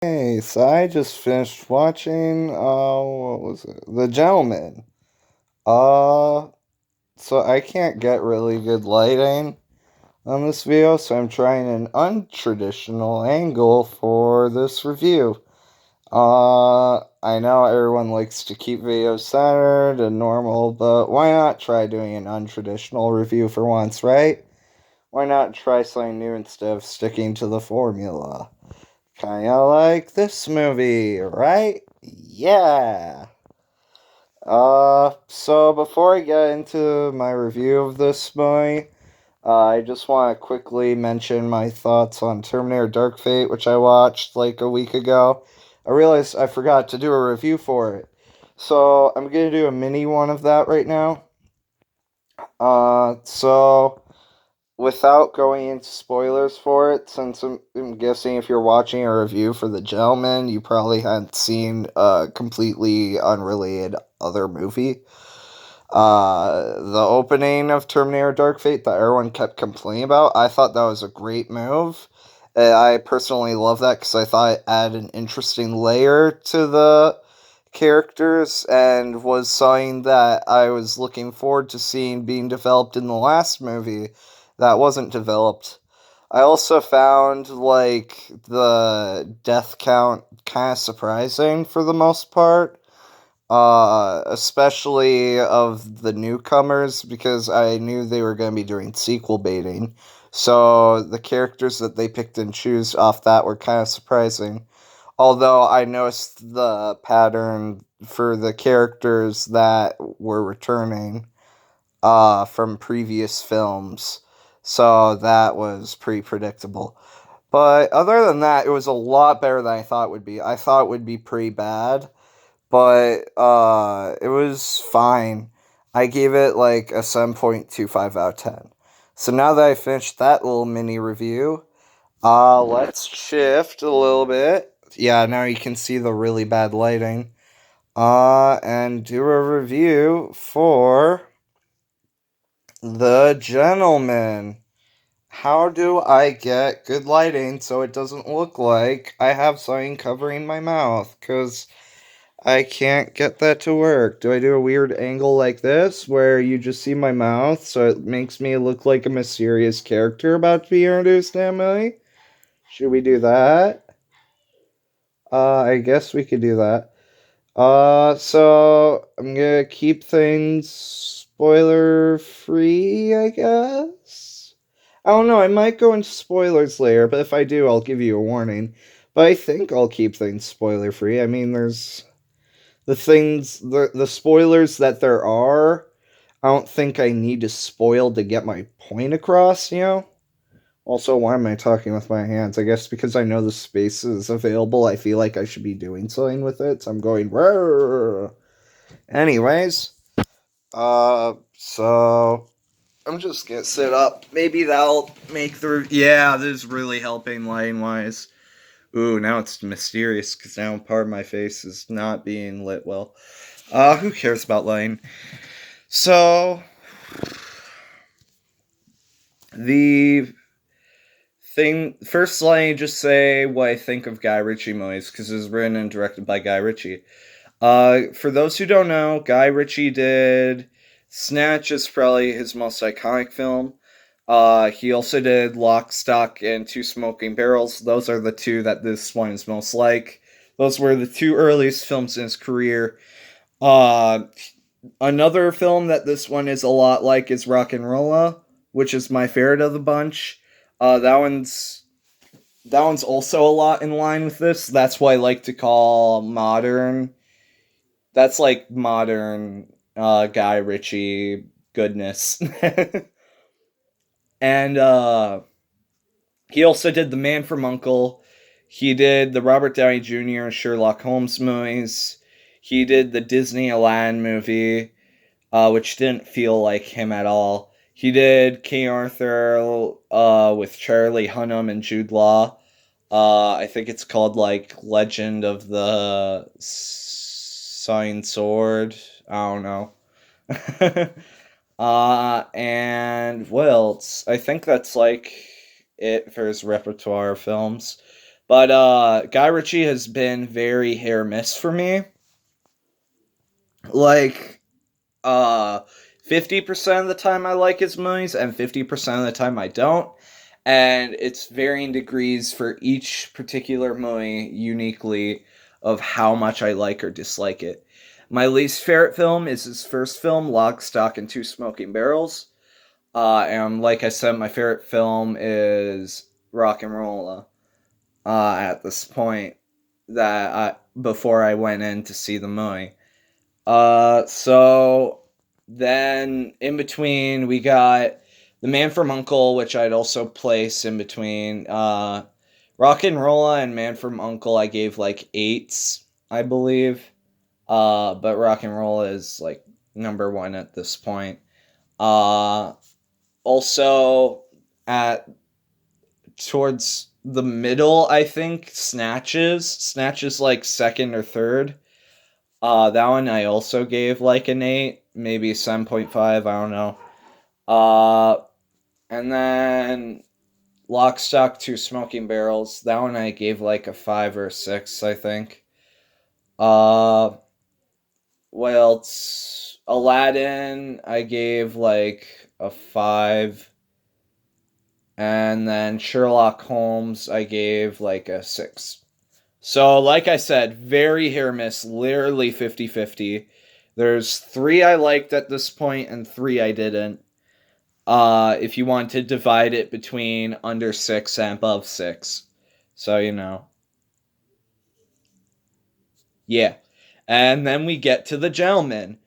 Hey, so I just finished watching, what was it? The Gentleman. Uh, so I can't get really good lighting on this video, so I'm trying an untraditional angle for this review. I know everyone likes to keep videos centered and normal, but why not try doing an untraditional review for once, right? Why not try something new instead of sticking to the formula? Kinda like this movie, right? Yeah. So before I get into my review of this movie, I just want to quickly mention my thoughts on Terminator Dark Fate, which I watched like a week ago. I realized I forgot to do a review for it. So I'm gonna do a mini one of that right now. So without going into spoilers for it, since I'm guessing if you're watching a review for The Gentleman, you probably hadn't seen a completely unrelated other movie. The opening of Terminator Dark Fate that everyone kept complaining about, I thought that was a great move. I personally love that because I thought it added an interesting layer to the characters and was something that I was looking forward to seeing being developed in the last movie that wasn't developed. I also found like the death count kind of surprising for the most part, especially of the newcomers because I knew they were going to be doing sequel baiting. So the characters that they picked and choose off that were kind of surprising. Although I noticed the pattern for the characters that were returning from previous films. So that was pretty predictable. But other than that, it was a lot better than I thought it would be. I thought it would be pretty bad, but it was fine. I gave it like a 7.25 out of 10. So now that I finished that little mini review, let's shift a little bit. Yeah, now you can see the really bad lighting. And do a review for The Gentleman. How do I get good lighting so it doesn't look like I have something covering my mouth? Because I can't get that to work. Do I do a weird angle like this where you just see my mouth so it makes me look like a mysterious character about to be introduced in a movie? Should we do that? I guess we could do that. So I'm gonna keep things spoiler free, I guess. I don't know, I might go into spoilers later, but if I do, I'll give you a warning. But I think I'll keep things spoiler free. I mean, there's the spoilers that there are. I don't think I need to spoil to get my point across, you know? Also, why am I talking with my hands? I guess because I know the space is available, I feel like I should be doing something with it, so I'm going. Rrr. Anyways, so I'm just gonna sit up. Maybe that'll make the. Yeah, this is really helping lighting wise. Ooh, now it's mysterious because now part of my face is not being lit well. Who cares about lighting? So, the first, let me just say what I think of Guy Ritchie movies because it was written and directed by Guy Ritchie. For those who don't know, Guy Ritchie did Snatch is probably his most iconic film. He also did Lock, Stock, and Two Smoking Barrels. Those are the two that this one is most like. Those were the two earliest films in his career. Uh, Another film that this one is a lot like is Rock and Rolla, which is my favorite of the bunch. That one's also a lot in line with this. That's what I like to call modern. That's like modern Guy Ritchie goodness. And he also did The Man from Uncle. He did the Robert Downey Jr. Sherlock Holmes movies. He did the Disney Aladdin movie, which didn't feel like him at all. He did King Arthur with Charlie Hunnam and Jude Law. I think it's called like Legend of the Sign Sword. I don't know. And what else? I think that's like it for his repertoire of films. But Guy Ritchie has been very hit or miss for me. Like, uh 50% of the time I like his movies and 50% of the time I don't. And it's varying degrees for each particular movie uniquely of how much I like or dislike it. My least favorite film is his first film, Lock, Stock, and Two Smoking Barrels. And like I said, my favorite film is Rock and Rolla. At this point, that before I went in to see the movie. So then in between we got The Man from Uncle, which I'd also place in between. Rock and Rolla and Man from Uncle I gave like eights, I believe. But Rock and Rolla is like number one at this point. Uh, Also at towards the middle, I think Snatches. Snatches like second or third. That one I also gave like an 8, maybe 7.5, I don't know. Uh, and then Lock, Stock, Two Smoking Barrels. That one I gave like a 5 or 6, I think. Uh, what else? Aladdin, I gave like a 5. And then Sherlock Holmes, I gave like a 6. So, like I said, very hit or miss, literally 50-50. There's 3 I liked at this point and 3 I didn't. If you want to divide it between under 6 and above 6. So, yeah. And then we get to The Gentleman.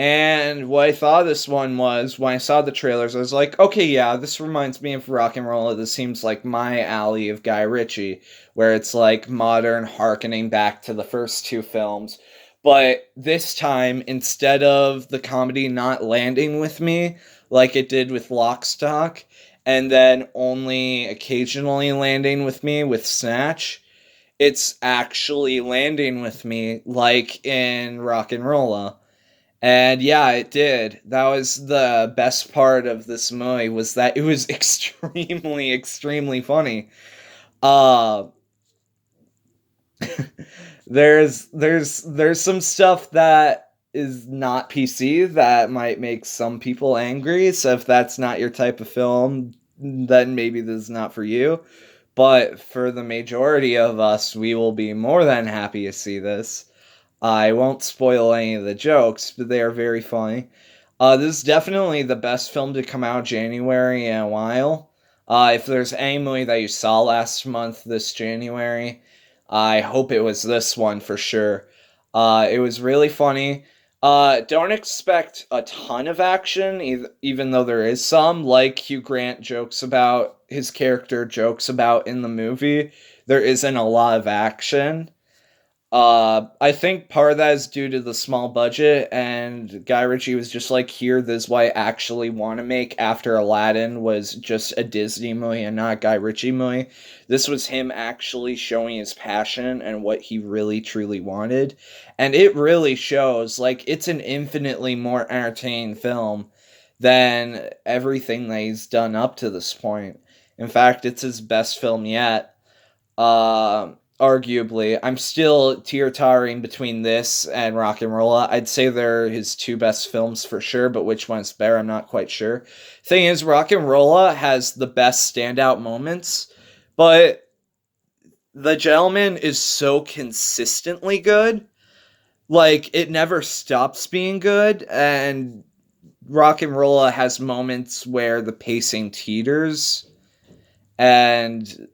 And what I thought of this one was, when I saw the trailers, I was like, okay, yeah, this reminds me of Rock and Roll. This seems like my alley of Guy Ritchie, where it's like modern, harkening back to the first 2 films. But this time, instead of the comedy not landing with me, like it did with Lock, Stock, and then only occasionally landing with me with Snatch, it's actually landing with me like in Rock and Rolla. And yeah, it did. That was the best part of this movie, was that it was extremely, extremely funny. Uh there's some stuff that is not PC that might make some people angry. So if that's not your type of film, then maybe this is not for you. But for the majority of us, we will be more than happy to see this. I won't spoil any of the jokes, but they are very funny. This is definitely the best film to come out January in a while. If there's any movie that you saw last month, this January, I hope it was this one for sure. It was really funny. Don't expect a ton of action, even though there is some, like Hugh Grant jokes about, his character jokes about in the movie. There isn't a lot of action. I think part of that is due to the small budget, and Guy Ritchie was just like, here, this is what I actually want to make, after Aladdin was just a Disney movie and not a Guy Ritchie movie. This was him actually showing his passion and what he really truly wanted. And it really shows. Like, it's an infinitely more entertaining film than everything that he's done up to this point. In fact, it's his best film yet. Arguably, I'm still teeter-tottering between this and Rock and Rolla. I'd say they're his 2 best films for sure, but which one's better, I'm not quite sure. Thing is, Rock and Rolla has the best standout moments, but The Gentleman is so consistently good. Like, it never stops being good, and Rock and Rolla has moments where the pacing teeters, and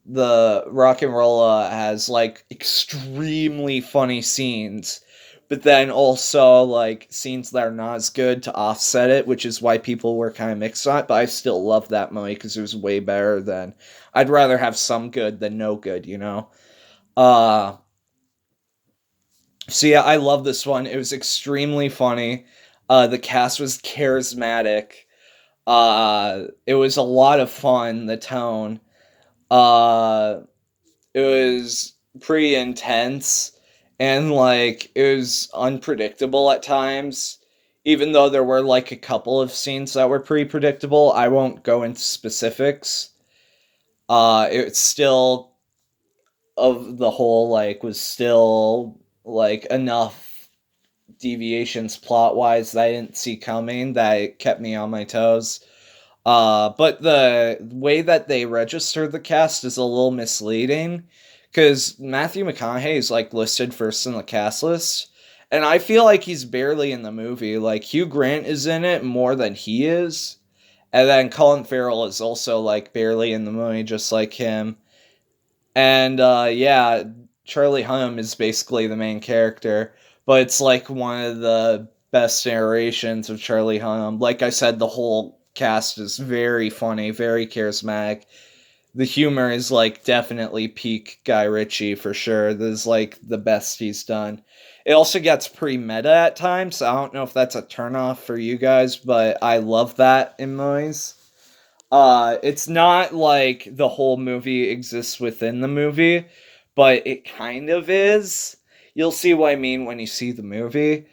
the Rock and Rolla has like extremely funny scenes, but then also like scenes that are not as good to offset it, which is why people were kind of mixed on it. But I still love that movie because it was way better than. I'd rather have some good than no good, you know. Uh, so yeah, I love this one. It was extremely funny. The cast was charismatic. It was a lot of fun. The tone. Uh, it was pretty intense, and like it was unpredictable at times, even though there were like a couple of scenes that were pretty predictable. I won't go into specifics. It's still of the whole, like, was still, like, enough deviations plot wise that I didn't see coming that it kept me on my toes. But the way that they register the cast is a little misleading because Matthew McConaughey is like listed first in the cast list, and I feel like he's barely in the movie. Like Hugh Grant is in it more than he is, and then Colin Farrell is also like barely in the movie, just like him. And yeah, Charlie Hunnam is basically the main character, but it's like one of the best narrations of Charlie Hunnam. Like I said, the whole cast is very funny, very charismatic. The humor is like definitely peak Guy Ritchie for sure. This is like the best he's done. It also gets pretty meta at times. So I don't know if that's a turnoff for you guys, but I love that in movies. It's not like the whole movie exists within the movie, but it kind of is. You'll see what I mean when you see the movie.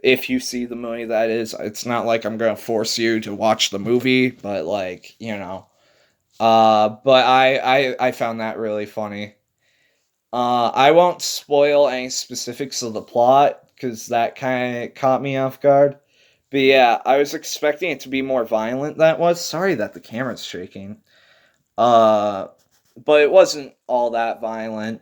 If you see the movie, that is. It's not like I'm gonna force you to watch the movie, but like, you know. But I found that really funny. I won't spoil any specifics of the plot, because that kind of caught me off guard. But yeah, I was expecting it to be more violent than it was. Sorry that the camera's shaking. Uh, but it wasn't all that violent.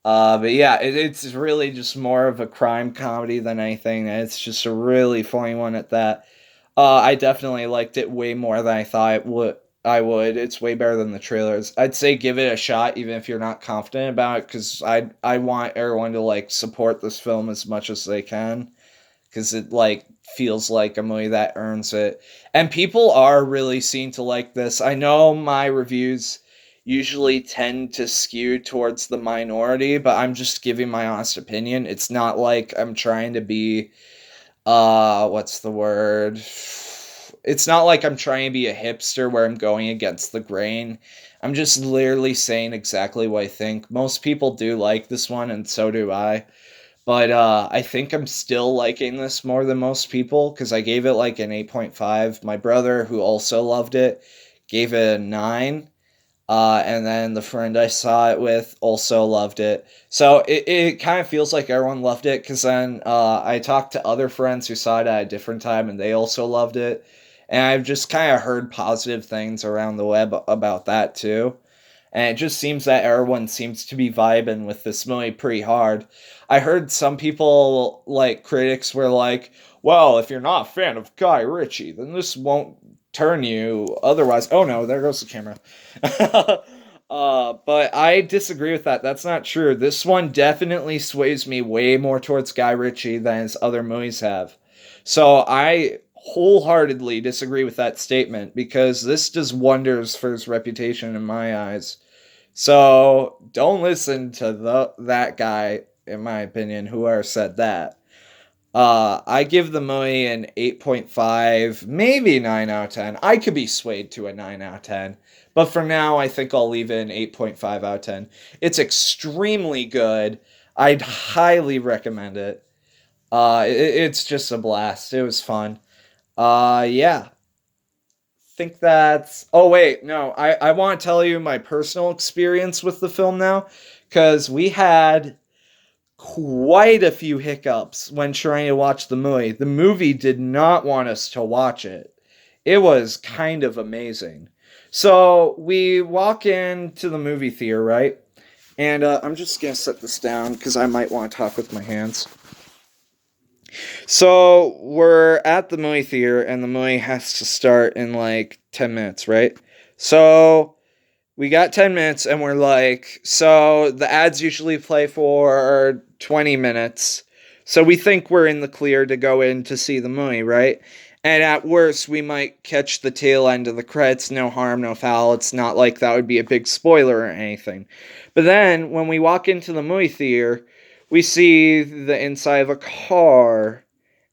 But yeah, it's really just more of a crime comedy than anything. And it's just a really funny one at that. I definitely liked it way more than I thought it would. I would. It's way better than the trailers. I'd say give it a shot, even if you're not confident about it, because I want everyone to like support this film as much as they can, because it like feels like a movie that earns it. And people are really seen to like this. I know my reviews usually tend to skew towards the minority, but I'm just giving my honest opinion. It's not like I'm trying to be what's the word? It's not like I'm trying to be a hipster where I'm going against the grain. I'm just literally saying exactly what I think. Most people do like this one, and so do I. But I think I'm still liking this more than most people because I gave it like an 8.5. My brother, who also loved it, gave it a 9. And then the friend I saw it with also loved it. So it kind of feels like everyone loved it because then I talked to other friends who saw it at a different time and they also loved it. And I've just kind of heard positive things around the web about that too. And it just seems that everyone seems to be vibing with this movie pretty hard. I heard some people, like critics, were like, well, if you're not a fan of Guy Ritchie, then this won't turn you otherwise. Oh no, there goes the camera. But I disagree with that. That's not true. This one definitely sways me way more towards Guy Ritchie than his other movies have. So I wholeheartedly disagree with that statement because this does wonders for his reputation in my eyes. So don't listen to that guy, in my opinion, whoever said that. I give the movie an 8.5, maybe 9 out of 10. I could be swayed to a 9 out of 10. But for now, I think I'll leave it an 8.5 out of 10. It's extremely good. I'd highly recommend it. It's just a blast. It was fun. Yeah. Think that's. Oh, wait. No, I want to tell you my personal experience with the film now. Because we had quite a few hiccups when trying to watch the movie. The movie did not want us to watch it. It was kind of amazing. So we walk into the movie theater, right? And I'm just going to set this down because I might want to talk with my hands. So we're at the movie theater and the movie has to start in like 10 minutes, right? So we got 10 minutes and we're like, so the ads usually play for 20 minutes. So we think we're in the clear to go in to see the movie, right? And at worst, we might catch the tail end of the credits. No harm, no foul. It's not like that would be a big spoiler or anything. But then when we walk into the movie theater, we see the inside of a car.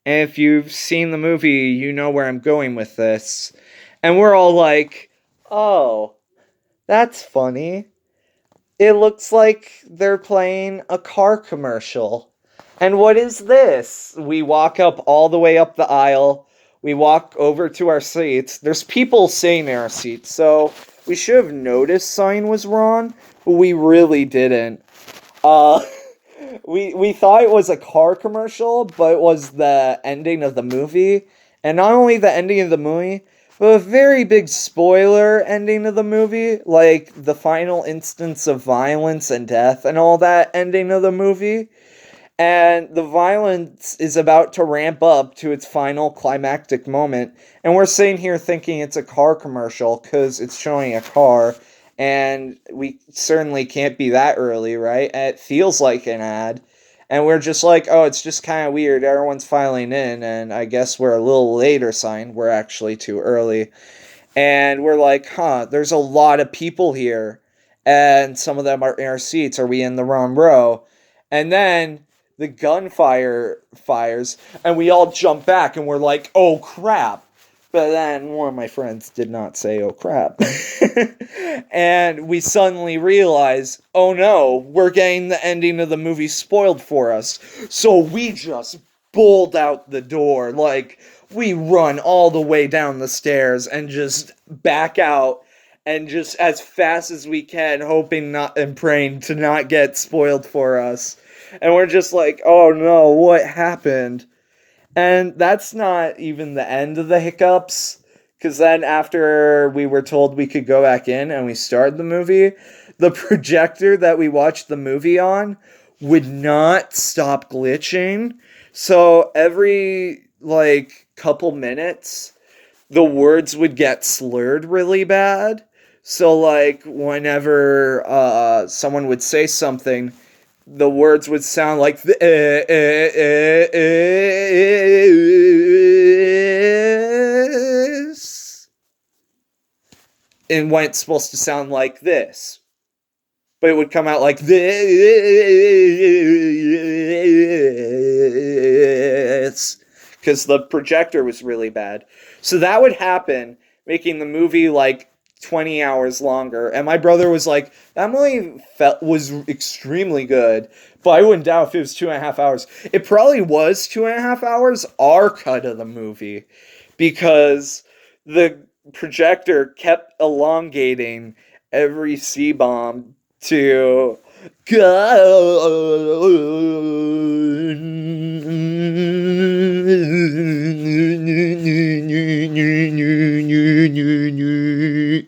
And if you've seen the movie, you know where I'm going with this. And we're all like, oh, that's funny. It looks like they're playing a car commercial. And what is this? We walk up all the way up the aisle. We walk over to our seats. There's people sitting in our seats, so we should have noticed sign was wrong, but we really didn't. Uh, we thought it was a car commercial, but it was the ending of the movie. And not only the ending of the movie, but a very big spoiler ending of the movie, like the final instance of violence and death and all that ending of the movie. And the violence is about to ramp up to its final climactic moment. And we're sitting here thinking it's a car commercial because it's showing a car. And we certainly can't be that early, right? And it feels like an ad. And we're just like, oh, it's just kind of weird. Everyone's filing in, and I guess we're a little later sign. We're actually too early. And we're like, huh, there's a lot of people here. And some of them are in our seats. Are we in the wrong row? And then the gunfire fires, and we all jump back, and we're like, oh crap. But then one of my friends did not say, oh crap. And we suddenly realize, oh no, we're getting the ending of the movie spoiled for us. So we just bowled out the door. Like, we run all the way down the stairs and just back out and just as fast as we can, hoping not and praying to not get spoiled for us. And we're just like, oh no, what happened? And that's not even the end of the hiccups. Because then, after we were told we could go back in and we started the movie, the projector that we watched the movie on would not stop glitching. So, every like couple minutes, the words would get slurred really bad. So, like, whenever someone would say something, the words would sound like this, and when it's supposed to sound like this, but it would come out like this because the projector was really bad. So that would happen, making the movie like 20 hours longer. And my brother was like, that movie was extremely good, but I wouldn't doubt if it was 2.5 hours. It probably was 2.5 hours, our cut of the movie, because the projector kept elongating every C bomb to go.